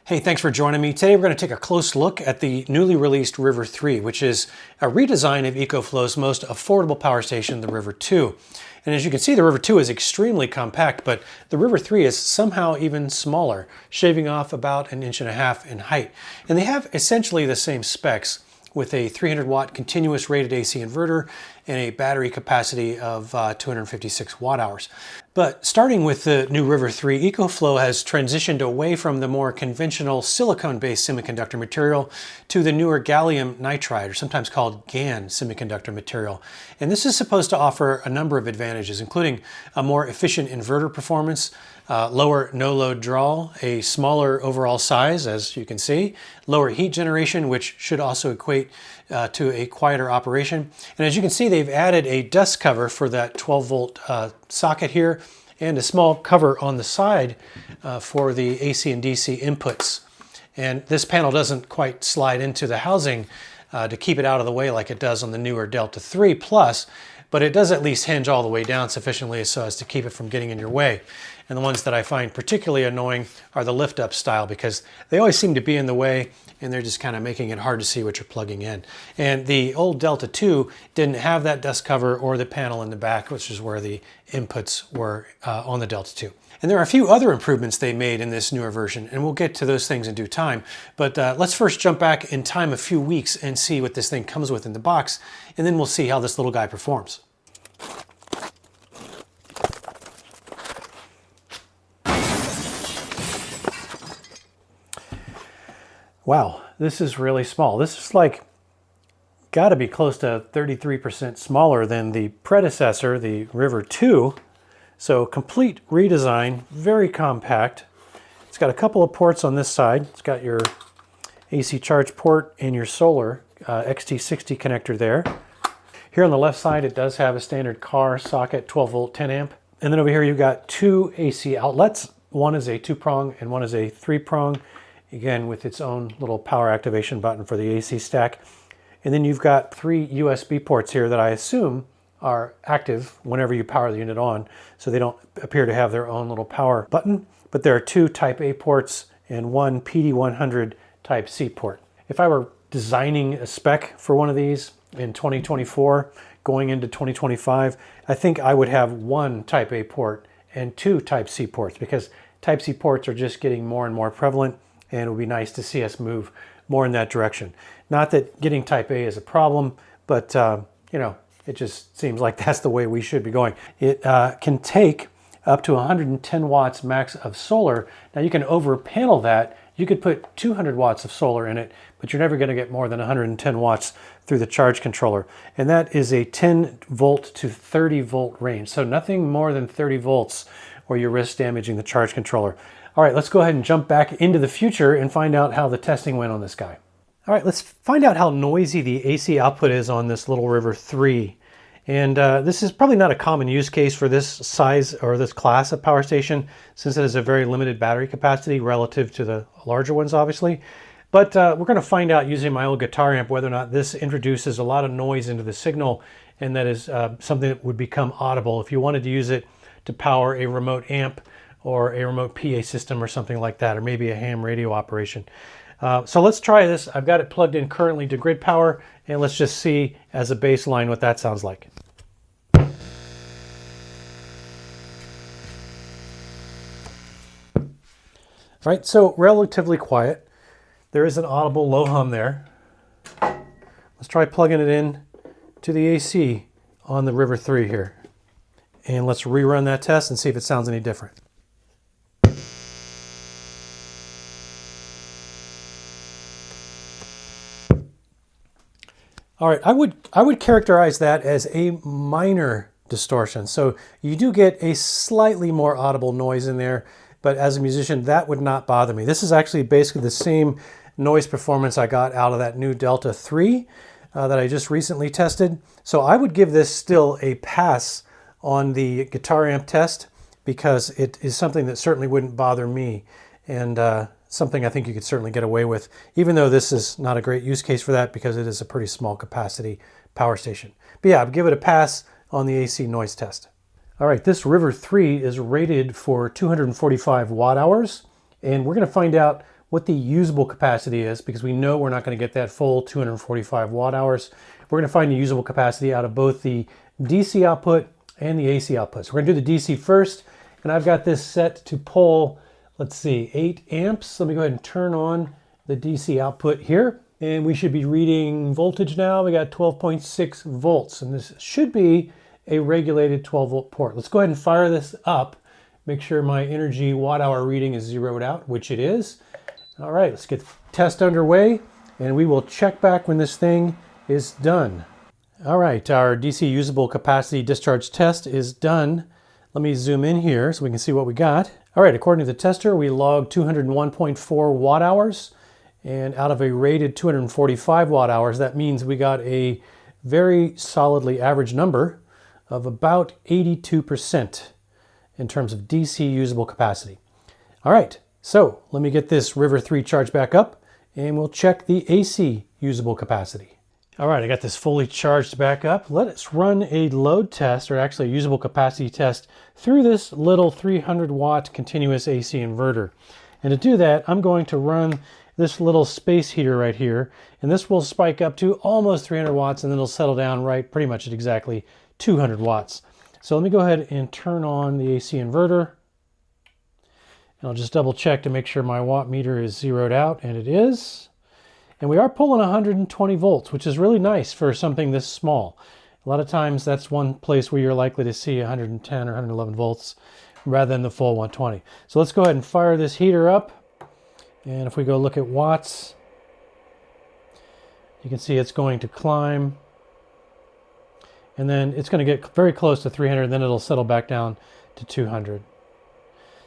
Hey, thanks for joining me. Today we're going to take a close look at the newly released River 3, which is a redesign of EcoFlow's most affordable power station, the River 2. And as you can see, the River 2 is extremely compact, but the River 3 is somehow even smaller, shaving off about 1.5 inches in height. And they have essentially the same specs, with a 300 watt continuous rated AC inverter and a battery capacity of 256 watt hours. But starting with the new River 3, EcoFlow has transitioned away from the more conventional silicone-based semiconductor material to the newer gallium nitride, or sometimes called GaN semiconductor material. And this is supposed to offer a number of advantages, including a more efficient inverter performance, lower no-load draw, a smaller overall size, as you can see, lower heat generation, which should also equate to a quieter operation. And as you can see, they've added a dust cover for that 12-volt socket here, and a small cover on the side for the AC and DC inputs. And this panel doesn't quite slide into the housing to keep it out of the way like it does on the newer Delta 3 Plus, but it does at least hinge all the way down sufficiently so as to keep it from getting in your way. And the ones that I find particularly annoying are the lift-up style, because they always seem to be in the way and they're just kind of making it hard to see what you're plugging in. And the old Delta 2 didn't have that dust cover or the panel in the back, which is where the inputs were on the Delta 2. And there are a few other improvements they made in this newer version, and we'll get to those things in due time. But let's first jump back in time a few weeks and see what this thing comes with in the box, and then we'll see how this little guy performs. Wow, this is really small. This is like, got to be close to 33% smaller than the predecessor, the River 2. So complete redesign, very compact. It's got a couple of ports on this side. It's got your AC charge port and your solar XT60 connector there. Here on the left side, it does have a standard car socket, 12 volt, 10 amp. And then over here, you've got two AC outlets. One is a 2-prong and one is a 3-prong. Again, with its own little power activation button for the AC stack. And then you've got 3 USB ports here that I assume are active whenever you power the unit on, so they don't appear to have their own little power button. But there are 2 Type A ports and 1 PD100 Type C port. If I were designing a spec for one of these in 2024, going into 2025, I think I would have 1 Type A port and 2 Type C ports, because Type C ports are just getting more and more prevalent, and it would be nice to see us move more in that direction. Not that getting Type A is a problem, but you know, it just seems like that's the way we should be going. It can take up to 110 watts max of solar. Now you can over panel that. You could put 200 watts of solar in it, but you're never going to get more than 110 watts through the charge controller. And that is a 10 volt to 30 volt range. So nothing more than 30 volts or you risk damaging the charge controller. All right, let's go ahead and jump back into the future and find out how the testing went on this guy. All right, let's find out how noisy the AC output is on this little River 3. And this is probably not a common use case for this size or this class of power station, since it has a very limited battery capacity relative to the larger ones, obviously. But we're going to find out using my old guitar amp whether or not this introduces a lot of noise into the signal, and that is something that would become audible if you wanted to use it to power a remote amp or a remote PA system or something like that, or maybe a ham radio operation. So let's try this. I've got it plugged in currently to grid power, and let's just see as a baseline what that sounds like. All right, so relatively quiet. There is an audible low hum there. Let's try plugging it in to the AC on the River 3 here. And let's rerun that test and see if it sounds any different. All right, I would characterize that as a minor distortion. So you do get a slightly more audible noise in there, but as a musician, that would not bother me. This is actually basically the same noise performance I got out of that new Delta 3 that I just recently tested. So I would give this still a pass on the guitar amp test, because it is something that certainly wouldn't bother me. And something I think you could certainly get away with, even though this is not a great use case for that because it is a pretty small capacity power station. But yeah, I'd give it a pass on the AC noise test. All right, this River 3 is rated for 245 watt hours, and we're going to find out what the usable capacity is, because we know we're not going to get that full 245 watt hours. We're going to find the usable capacity out of both the DC output and the AC output. So we're going to do the DC first, and I've got this set to pull, let's see, 8 amps. Let me go ahead and turn on the DC output here, and we should be reading voltage now. We got 12.6 volts, and this should be a regulated 12 volt port. Let's go ahead and fire this up. Make sure my energy watt hour reading is zeroed out, which it is. All right, let's get the test underway, and we will check back when this thing is done. All right, our DC usable capacity discharge test is done. Let me zoom in here so we can see what we got. All right, according to the tester, we logged 201.4 watt hours, and out of a rated 245 watt hours, that means we got a very solidly average number of about 82% in terms of DC usable capacity. All right, so let me get this River 3 charged back up, and we'll check the AC usable capacity. All right, I got this fully charged back up. Let's run a load test, or actually a usable capacity test, through this little 300 watt continuous AC inverter. And to do that, I'm going to run this little space heater right here, and this will spike up to almost 300 watts, and then it'll settle down right pretty much at exactly 200 watts. So let me go ahead and turn on the AC inverter. And I'll just double check to make sure my watt meter is zeroed out, and it is. And we are pulling 120 volts, which is really nice for something this small. A lot of times that's one place where you're likely to see 110 or 111 volts rather than the full 120. So let's go ahead and fire this heater up. And if we go look at watts, you can see it's going to climb. And then it's going to get very close to 300, and then it'll settle back down to 200.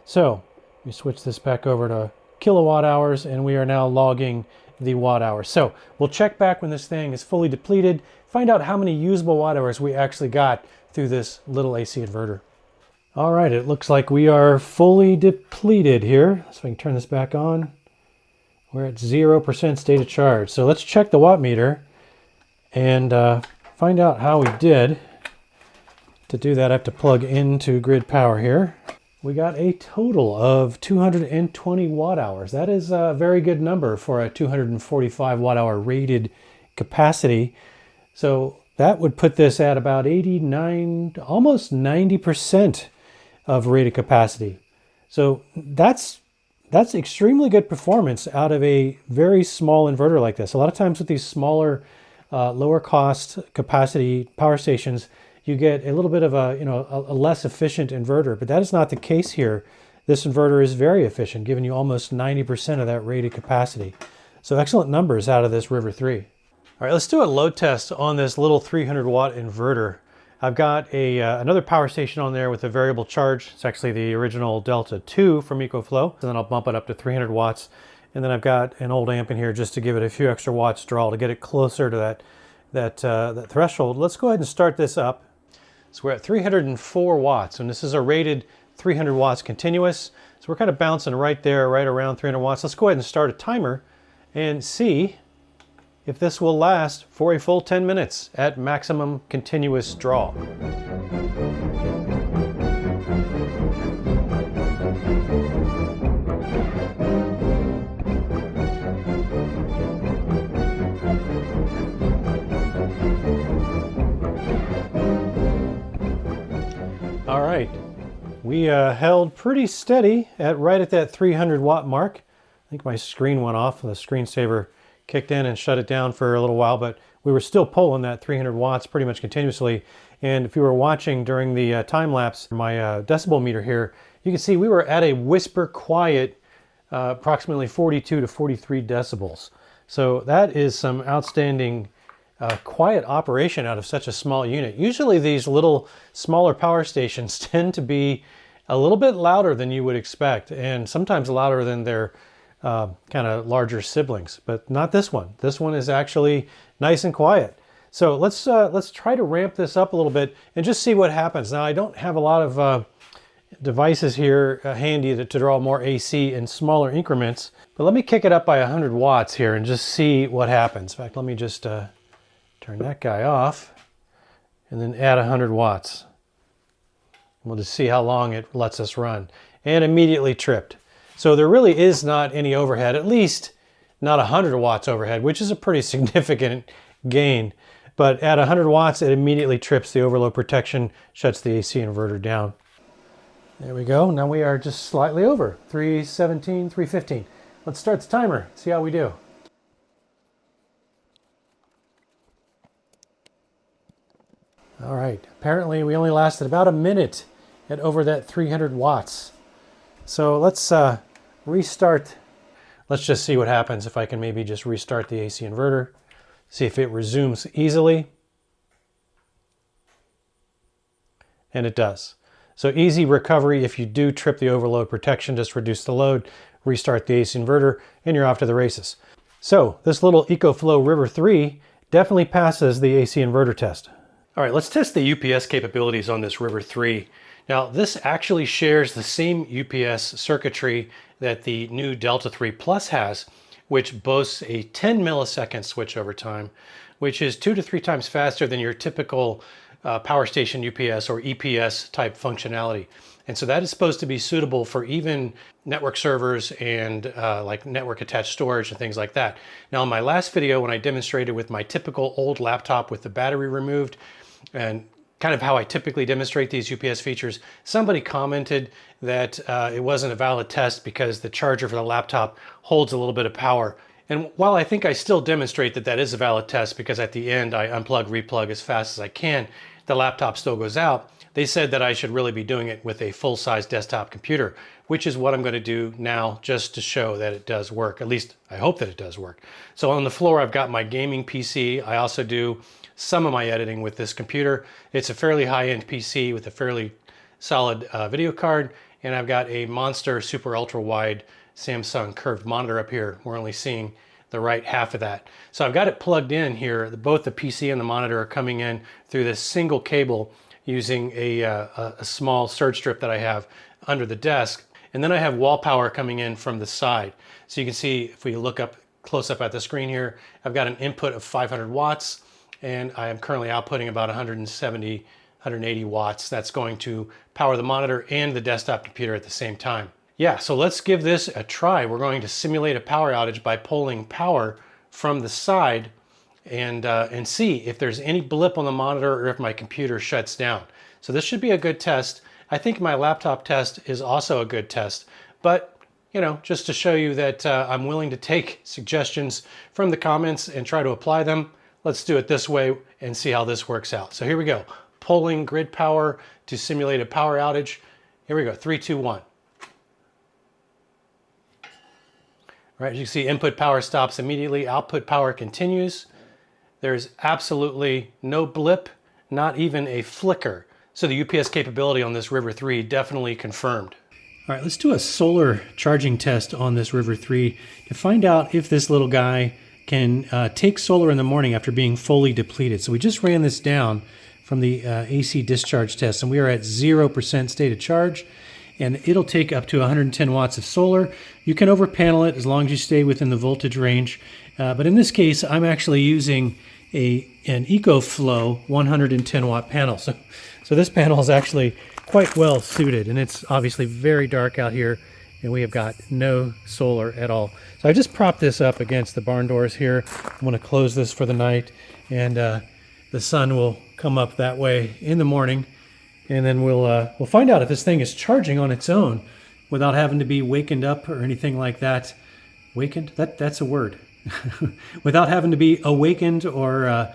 So we switch this back over to kilowatt hours, and we are now logging the watt hours. So we'll check back when this thing is fully depleted, find out how many usable watt hours we actually got through this little AC inverter. All right, it looks like we are fully depleted here. So we can turn this back on. We're at 0% state of charge. So let's check the watt meter and find out how we did. To do that, I have to plug into grid power here. We got a total of 220 watt hours. That is a very good number for a 245 watt hour rated capacity. So that would put this at about 89, almost 90% of rated capacity. So that's extremely good performance out of a very small inverter like this. A lot of times with these smaller, lower cost capacity power stations, you get a little bit of a less efficient inverter, but that is not the case here. This inverter is very efficient, giving you almost 90% of that rated capacity. So excellent numbers out of this River 3. All right, let's do a load test on this little 300 watt inverter. I've got another power station on there with a variable charge. It's actually the original Delta 2 from EcoFlow. And then I'll bump it up to 300 watts. And then I've got an old amp in here just to give it a few extra watts draw to get it closer to that threshold. Let's go ahead and start this up. So we're at 304 watts, and this is a rated 300 watts continuous. So we're kind of bouncing right there, right around 300 watts. Let's go ahead and start a timer and see if this will last for a full 10 minutes at maximum continuous draw. All right, we held pretty steady right at that 300 watt mark. I think my screen went off. The screensaver kicked in and shut it down for a little while, but we were still pulling that 300 watts pretty much continuously. And if you were watching during the time lapse, my decibel meter here, you can see we were at a whisper quiet, approximately 42 to 43 decibels. So that is some outstanding quiet operation out of such a small unit. Usually these little smaller power stations tend to be a little bit louder than you would expect, and sometimes louder than their kind of larger siblings, but not this one. This one is actually nice and quiet. So let's try to ramp this up a little bit and just see what happens. Now I don't have a lot of devices here handy to draw more AC in smaller increments, but let me kick it up by 100 watts here and just see what happens. In fact, let me just turn that guy off and then add 100 watts. We'll just see how long it lets us run. And immediately tripped. So there really is not any overhead, at least not 100 watts overhead, which is a pretty significant gain. But at 100 watts, it immediately trips the overload protection, shuts the AC inverter down. There we go. Now we are just slightly over, 317, 315. Let's start the timer, see how we do. All right, apparently we only lasted about a minute at over that 300 watts. So let's restart. Let's just see what happens if I can maybe just restart the AC inverter, see if it resumes easily. And it does. So easy recovery if you do trip the overload protection, just reduce the load, restart the AC inverter, and you're off to the races. So this little EcoFlow River 3 definitely passes the AC inverter test. All right, let's test the UPS capabilities on this River 3. Now this actually shares the same UPS circuitry that the new Delta 3 Plus has, which boasts a 10 millisecond switchover time, which is 2 to 3 times faster than your typical power station UPS or EPS type functionality. And so that is supposed to be suitable for even network servers and like network attached storage and things like that. Now in my last video, when I demonstrated with my typical old laptop with the battery removed and kind of how I typically demonstrate these UPS features, somebody commented that it wasn't a valid test because the charger for the laptop holds a little bit of power. And while I think I still demonstrate that that is a valid test because at the end I unplug, replug as fast as I can, the laptop still goes out, they said that I should really be doing it with a full-size desktop computer, which is what I'm going to do now just to show that it does work. At least I hope that it does work. So on the floor I've got my gaming PC. I also do some of my editing with this computer. It's a fairly high-end PC with a fairly solid video card, and I've got a monster super ultra wide Samsung curved monitor up here. We're only seeing the right half of that. So I've got it plugged in here. Both the PC and the monitor are coming in through this single cable using a small surge strip that I have under the desk. And then I have wall power coming in from the side. So you can see if we look up close up at the screen here, I've got an input of 500 watts and I am currently outputting about 170, 180 watts. That's going to power the monitor and the desktop computer at the same time. Yeah, so let's give this a try. We're going to simulate a power outage by pulling power from the side and see if there's any blip on the monitor or if my computer shuts down. So this should be a good test. I think my laptop test is also a good test, but you know, just to show you that I'm willing to take suggestions from the comments and try to apply them, let's do it this way and see how this works out. So here we go, pulling grid power to simulate a power outage. Here we go, 3, 2, 1. Right, as you can see, input power stops immediately, output power continues. There's absolutely no blip, not even a flicker. So the UPS capability on this River 3 definitely confirmed. All right, let's do a solar charging test on this River 3 to find out if this little guy can take solar in the morning after being fully depleted. So we just ran this down from the AC discharge test, and we are at 0% state of charge. And it'll take up to 110 watts of solar. You can overpanel it as long as you stay within the voltage range. But in this case, I'm actually using an EcoFlow 110 watt panel. So this panel is actually quite well suited, and it's obviously very dark out here, and we have got no solar at all. So I just propped this up against the barn doors here. I'm going to close this for the night, and the sun will come up that way in the morning. And then we'll find out if this thing is charging on its own without having to be wakened up or anything like that. Wakened? That's a word. Without having to be awakened or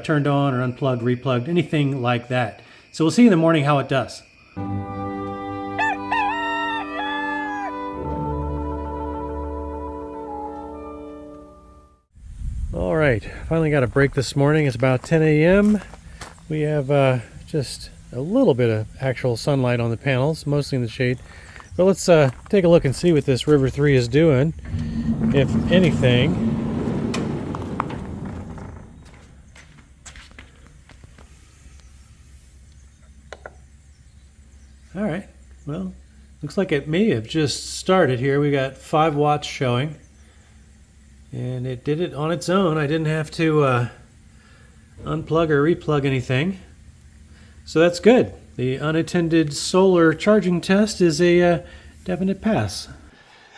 turned on or unplugged, replugged, anything like that. So we'll see in the morning how it does. All right, finally got a break this morning. It's about 10 a.m. We have just a little bit of actual sunlight on the panels, mostly in the shade. But let's take a look and see what this River 3 is doing, if anything. All right, well, looks like it may have just started here. We got 5 watts showing, and it did it on its own. I didn't have to unplug or replug anything. So that's good. The unattended solar charging test is a definite pass.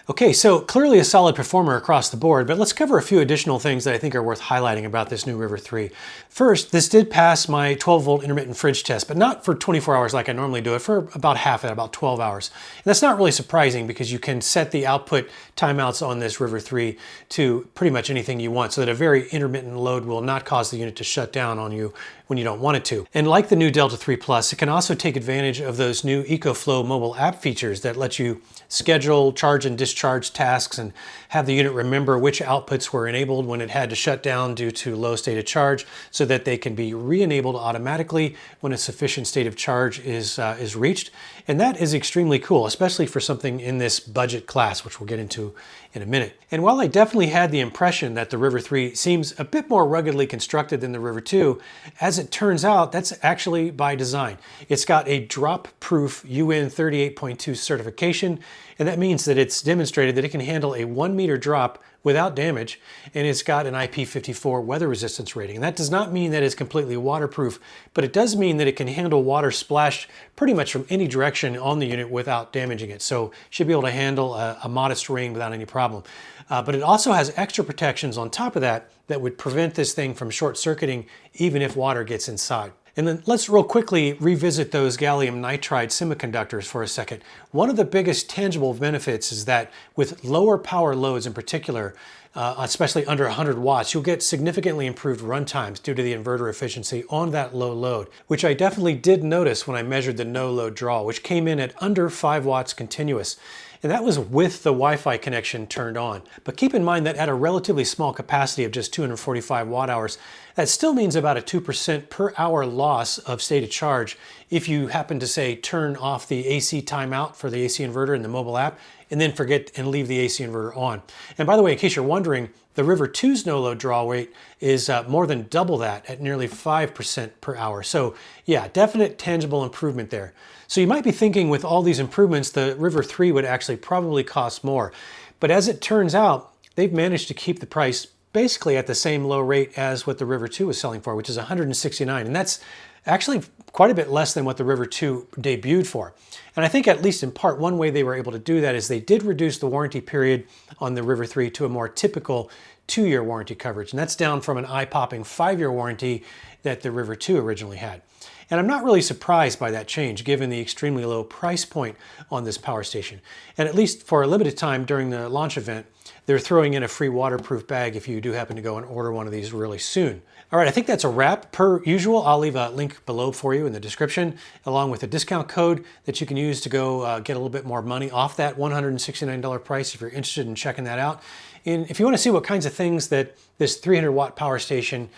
Okay, so clearly a solid performer across the board, but let's cover a few additional things that I think are worth highlighting about this new River 3. First, this did pass my 12-volt intermittent fridge test, but not for 24 hours like I normally do it, for about half that, about 12 hours. And that's not really surprising because you can set the output timeouts on this River 3 to pretty much anything you want, so that a very intermittent load will not cause the unit to shut down on you when you don't want it to. And like the new Delta 3 Plus, it can also take advantage of those new EcoFlow mobile app features that let you schedule charge and discharge tasks and have the unit remember which outputs were enabled when it had to shut down due to low state of charge, so that they can be re-enabled automatically when a sufficient state of charge is reached. And that is extremely cool, especially for something in this budget class, which we'll get into in a minute. And while I definitely had the impression that the River 3 seems a bit more ruggedly constructed than the River 2, as it turns out, that's actually by design. It's got a drop-proof UN 38.2 certification, and that means that it's demonstrated that it can handle a 1 meter drop without damage, and it's got an IP54 weather resistance rating. And that does not mean that it's completely waterproof, but it does mean that it can handle water splashed pretty much from any direction on the unit without damaging it. So it should be able to handle a modest rain without any problem. But it also has extra protections on top of that that would prevent this thing from short-circuiting even if water gets inside. And then let's real quickly revisit those gallium nitride semiconductors for a second. One of the biggest tangible benefits is that with lower power loads in particular, especially under 100 watts, you'll get significantly improved run times due to the inverter efficiency on that low load, which I definitely did notice when I measured the no load draw, which came in at under 5 watts continuous. And that was with the Wi-Fi connection turned on. But keep in mind that at a relatively small capacity of just 245 watt hours, that still means about a 2% per hour loss of state of charge if you happen to, say, turn off the AC timeout for the AC inverter in the mobile app and then forget and leave the AC inverter on. And by the way, in case you're wondering, the River 2's no-load draw rate is more than double that at nearly 5% per hour. So yeah, definite tangible improvement there. So you might be thinking with all these improvements, the River 3 would actually probably cost more. But as it turns out, they've managed to keep the price basically at the same low rate as what the River 2 was selling for, which is $169. And that's actually quite a bit less than what the River 2 debuted for. And I think at least in part, one way they were able to do that is they did reduce the warranty period on the River 3 to a more typical 2-year warranty coverage. And that's down from an eye-popping 5-year warranty that the River 2 originally had. And I'm not really surprised by that change given the extremely low price point on this power station. And at least for a limited time during the launch event, they're throwing in a free waterproof bag if you do happen to go and order one of these really soon. All right, I think that's a wrap. Per usual, I'll leave a link below for you in the description, along with a discount code that you can use to go get a little bit more money off that $169 price if you're interested in checking that out. And if you want to see what kinds of things that this 300 watt power station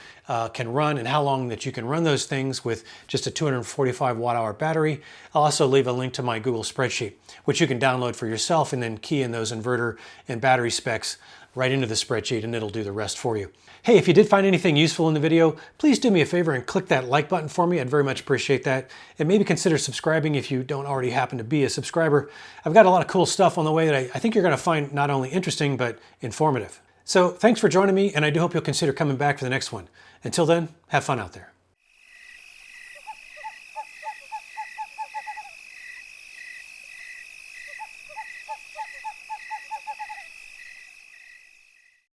can run and how long that you can run those things with just a 245 watt hour battery, I'll also leave a link to my Google spreadsheet, which you can download for yourself and then key in those inverter and battery specs right into the spreadsheet and it'll do the rest for you. Hey, if you did find anything useful in the video, please do me a favor and click that like button for me. I'd very much appreciate that. And maybe consider subscribing if you don't already happen to be a subscriber. I've got a lot of cool stuff on the way that I think you're going to find not only interesting, but informative. So thanks for joining me, and I do hope you'll consider coming back for the next one. Until then, have fun out there.